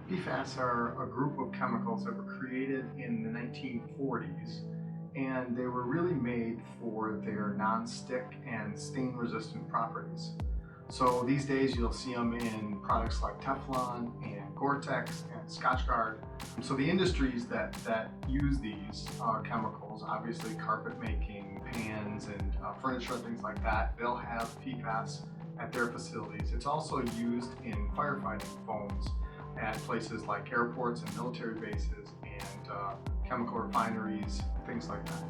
PFAS are a group of chemicals that were created in the 1940s, and they were really made for their non-stick and stain-resistant properties. So these days you'll see them in products like Teflon and Gore and Scotch. So the industries that use these chemicals, obviously carpet making, pans and furniture and things like that, they'll have PFAS at their facilities. It's also used in firefighting foams at places like airports and military bases and chemical refineries, things like that.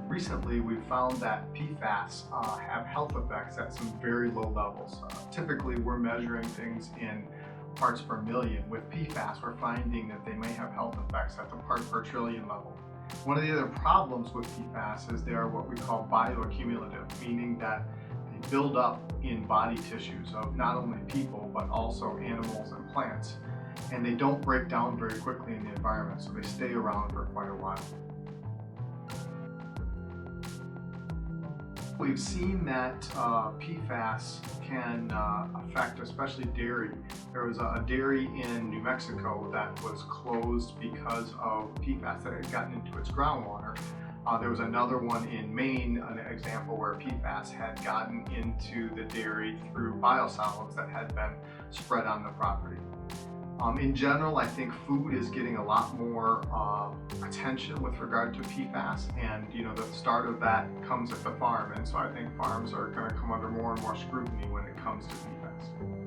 Recently, we've found that PFAS have health effects at some very low levels. Typically, we're measuring things in parts per million. With PFAS, we're finding that they may have health effects at the part per trillion level. One of the other problems with PFAS is they are what we call bioaccumulative, meaning that they build up in body tissues of not only people, but also animals and plants. And they don't break down very quickly in the environment, so they stay around for quite a while. We've seen that PFAS can affect especially dairy. There was a dairy in New Mexico that was closed because of PFAS that had gotten into its groundwater. There was another one in Maine, an example where PFAS had gotten into the dairy through biosolids that had been spread on the property. In general, I think food is getting a lot more attention with regard to PFAS, and the start of that comes at the farm, and so I think farms are going to come under more and more scrutiny when it comes to PFAS.